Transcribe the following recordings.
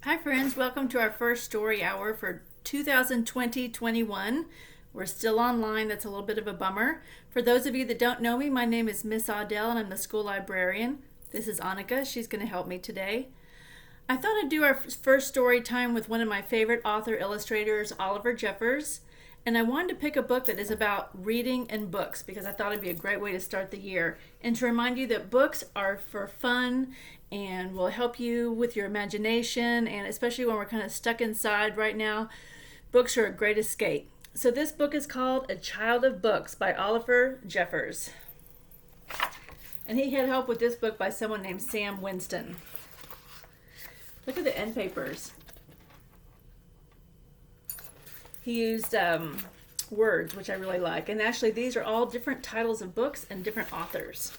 Hi friends, welcome to our first story hour for 2020-21. We're still online, that's a little bit of a bummer. For those of you that don't know me, my name is Miss Audel and I'm the school librarian. This is Annika, she's going to help me today. I thought I'd do our first story time with one of my favorite author illustrators, Oliver Jeffers. And I wanted to pick a book that is about reading and books because I thought it'd be a great way to start the year. And to remind you that books are for fun and will help you with your imagination, and especially when we're kind of stuck inside right now, books are a great escape. So this book is called A Child of Books by Oliver Jeffers. And he had help with this book by someone named Sam Winston. Look at the end papers. He used words, which I really like. And actually, these are all different titles of books and different authors.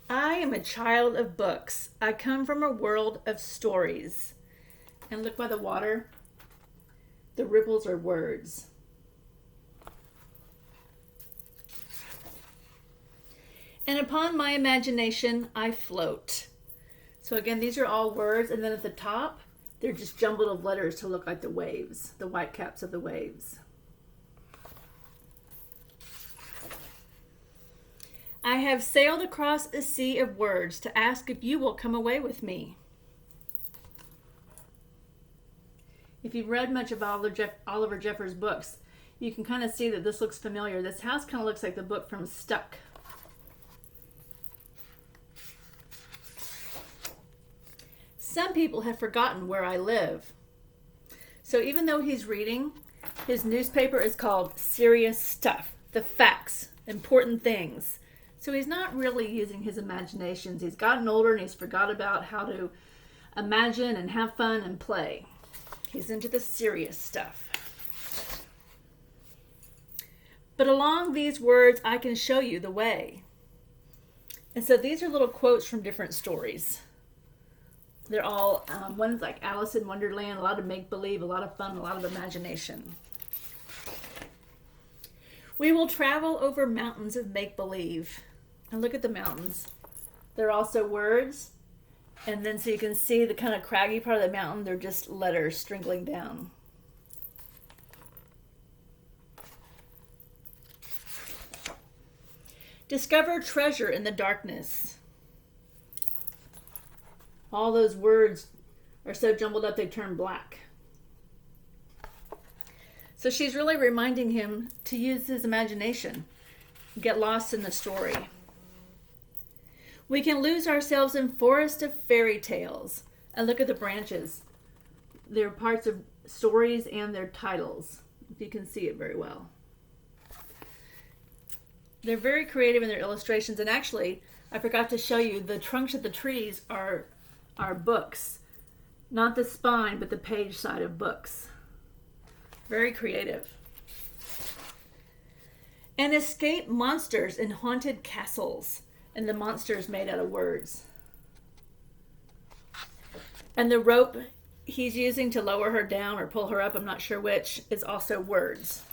I am a child of books. I come from a world of stories. And look by the water. The ripples are words. And upon my imagination, I float. So again, these are all words, and then at the top, they're just jumbled of letters to look like the waves, the white caps of the waves. I have sailed across a sea of words to ask if you will come away with me. If you've read much of Oliver Jeffers' books, you can kind of see that this looks familiar. This house kind of looks like the book from Stuck. Some people have forgotten where I live. So even though he's reading, his newspaper is called Serious Stuff, the facts, important things. So he's not really using his imaginations. He's gotten older and he's forgot about how to imagine and have fun and play. He's into the serious stuff. But along these words, I can show you the way. And so these are little quotes from different stories. They're all, one's like Alice in Wonderland, a lot of make-believe, a lot of fun, a lot of imagination. We will travel over mountains of make-believe. And look at the mountains. They're also words. And then so you can see the kind of craggy part of the mountain, they're just letters stringling down. Discover treasure in the darkness. All those words are so jumbled up they turn black. So she's really reminding him to use his imagination, get lost in the story. We can lose ourselves in forest of fairy tales. And look at the branches. They're parts of stories and their titles, if you can see it very well. They're very creative in their illustrations, and actually, I forgot to show you, the trunks of the trees are books. Not the spine, but the page side of books. Very creative. And escape monsters in haunted castles. And the monsters made out of words. And the rope he's using to lower her down or pull her up, I'm not sure which, is also words.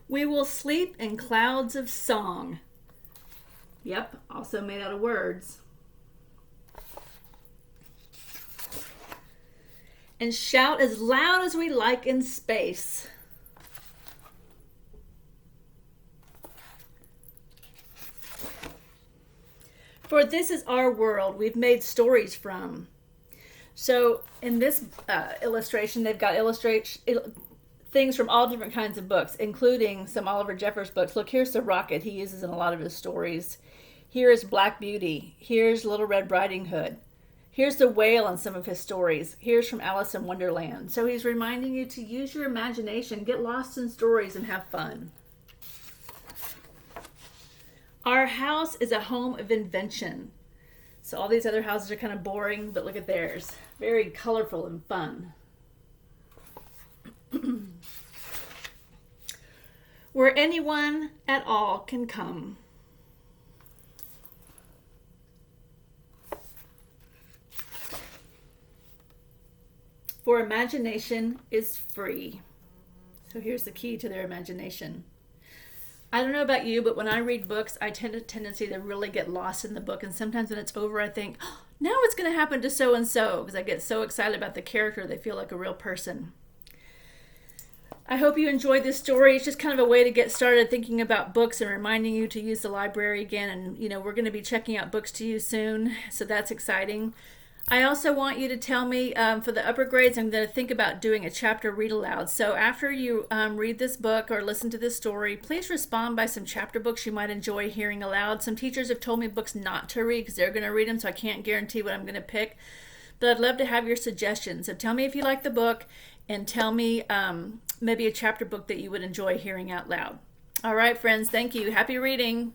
We will sleep in clouds of song. Yep, also made out of words. And shout as loud as we like in space. For this is our world we've made stories from. So in this illustration, they've got things from all different kinds of books, including some Oliver Jeffers books. Look, here's the rocket he uses in a lot of his stories. Here is Black Beauty. Here's Little Red Riding Hood. Here's the whale in some of his stories. Here's from Alice in Wonderland. So he's reminding you to use your imagination, get lost in stories, and have fun. Our house is a home of invention. So all these other houses are kind of boring, but look at theirs. Very colorful and fun. Where anyone at all can come. For imagination is free. So here's the key to their imagination. I don't know about you, but when I read books, I tend a tendency to really get lost in the book. And sometimes when it's over, I think, oh, now what's going to happen to so-and-so? Because I get so excited about the character, they feel like a real person. I hope you enjoyed this story. It's just kind of a way to get started thinking about books and reminding you to use the library again. And, we're going to be checking out books to you soon. So that's exciting. I also want you to tell me, for the upper grades, I'm going to think about doing a chapter read aloud. So after you read this book or listen to this story, please respond by some chapter books you might enjoy hearing aloud. Some teachers have told me books not to read because they're going to read them, so I can't guarantee what I'm going to pick. But I'd love to have your suggestions. So tell me if you like the book, and tell me maybe a chapter book that you would enjoy hearing out loud. All right, friends, thank you. Happy reading.